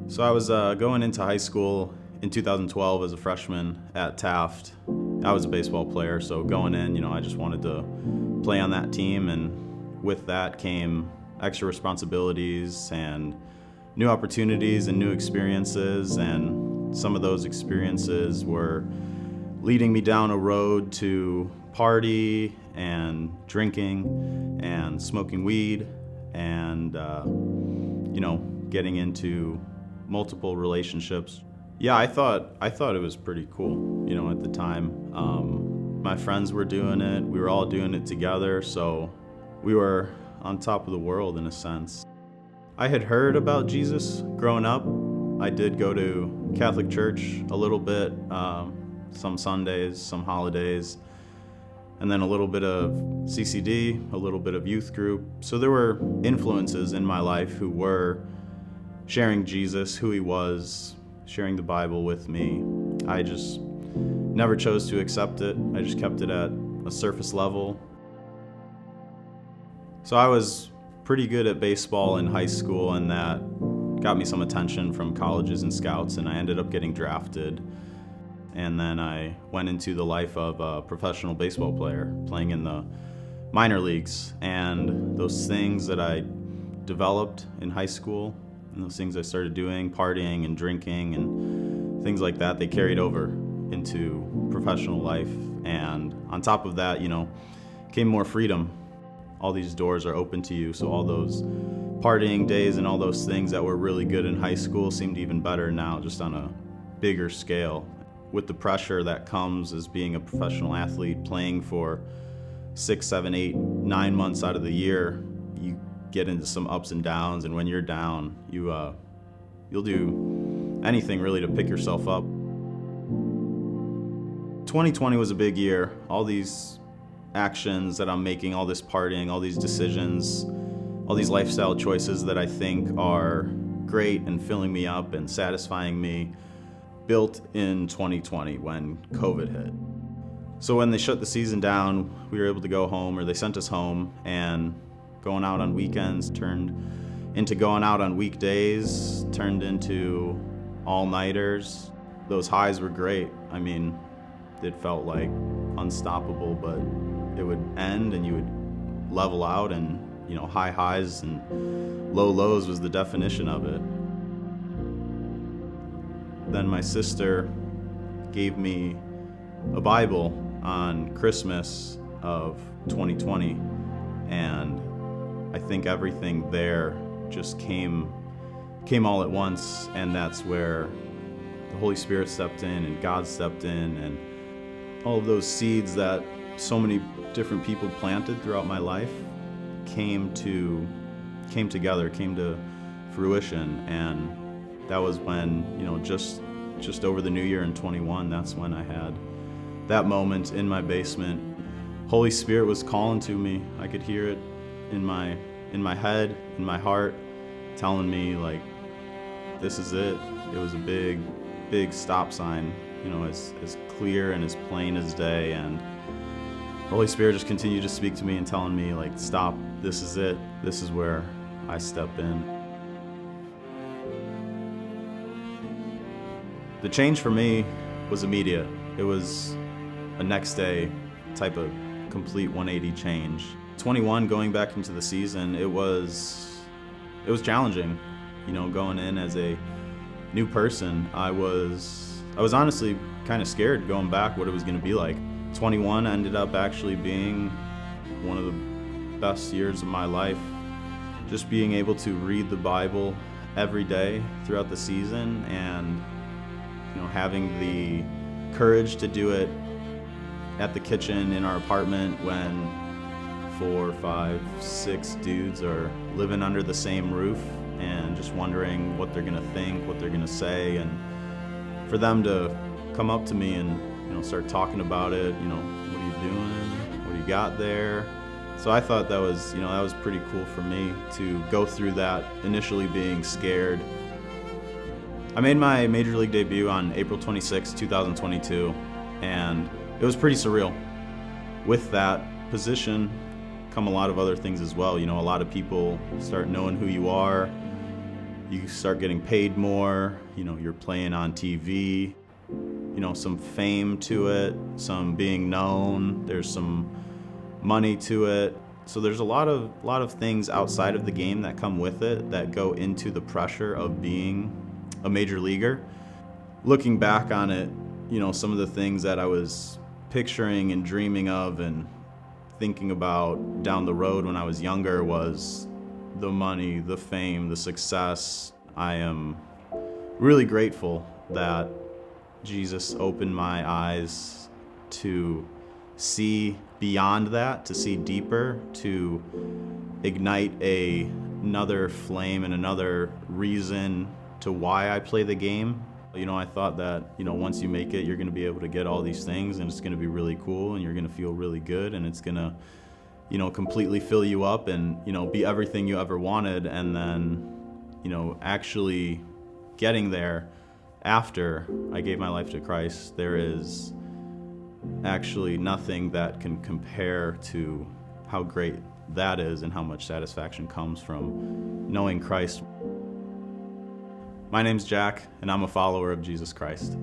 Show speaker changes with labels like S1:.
S1: So I was going into high school in 2012 as a freshman at Taft. I was a baseball player, so going in, I just wanted to play on that team, and with that came extra responsibilities and new opportunities and new experiences, and some of those experiences were leading me down a road to party and drinking and smoking weed and, getting into multiple relationships. Yeah, I thought it was pretty cool, at the time. My friends were doing it, we were all doing it together, so we were on top of the world in a sense. I had heard about Jesus growing up. I did go to Catholic church a little bit, some Sundays, some holidays, and then a little bit of CCD, a little bit of youth group. So there were influences in my life who were sharing Jesus, who he was, sharing the Bible with me. I just never chose to accept it. I just kept it at a surface level. So I was pretty good at baseball in high school, and that got me some attention from colleges and scouts, and I ended up getting drafted. And then I went into the life of a professional baseball player, playing in the minor leagues. And those things that I developed in high school, and those things I started doing, partying and drinking and things like that, they carried over into professional life. And on top of that, came more freedom. All these doors are open to you, so all those partying days and all those things that were really good in high school seemed even better now, just on a bigger scale. With the pressure that comes as being a professional athlete, playing for 6, 7, 8, 9 months out of the year, you get into some ups and downs, and when you're down, you'll do anything really to pick yourself up. 2020 was a big year. All these actions that I'm making, all this partying, all these decisions, all these lifestyle choices that I think are great and filling me up and satisfying me, built in 2020 when COVID hit. So when they shut the season down, we were able to go home, or they sent us home, and going out on weekends turned into going out on weekdays, turned into all-nighters. Those highs were great. I mean, it felt like unstoppable, but it would end and you would level out, and high highs and low lows was the definition of it. Then my sister gave me a Bible on Christmas of 2020, and I think everything there just came all at once, and that's where the Holy Spirit stepped in and God stepped in, and all of those seeds that so many different people planted throughout my life came together, came to fruition. And that was when, just over the new year in 21, that's when I had that moment in my basement. Holy Spirit was calling to me. I could hear it in my head, in my heart, telling me, like, this is it. It was a big, big stop sign, as clear and as plain as day. And the Holy Spirit just continued to speak to me and telling me, like, stop, this is it. This is where I step in. The change for me was immediate. It was a next day type of complete 180 change. 21, going back into the season, it was challenging, going in as a new person. I was honestly kind of scared going back what it was going to be like. 21 ended up actually being one of the best years of my life. Just being able to read the Bible every day throughout the season, and having the courage to do it at the kitchen in our apartment when 4, 5, 6 dudes are living under the same roof, and just wondering what they're gonna think, what they're gonna say, and for them to come up to me and start talking about it. What are you doing? What do you got there? So I thought that was pretty cool for me to go through that, initially being scared. I made my Major League debut on April 26, 2022, and it was pretty surreal. With that position come a lot of other things as well. A lot of people start knowing who you are. You start getting paid more, you're playing on TV, some fame to it, some being known, there's some money to it. So there's a lot of things outside of the game that come with it that go into the pressure of being a major leaguer. Looking back on it, some of the things that I was picturing and dreaming of and thinking about down the road when I was younger was the money, the fame, the success. I am really grateful that Jesus opened my eyes to see beyond that, to see deeper, to ignite another flame and another reason to why I play the game. I thought that, once you make it, you're going to be able to get all these things and it's going to be really cool and you're going to feel really good and it's going to, completely fill you up and, be everything you ever wanted. And then, actually getting there after I gave my life to Christ, there is actually nothing that can compare to how great that is and how much satisfaction comes from knowing Christ. My name's Jack, and I'm a follower of Jesus Christ.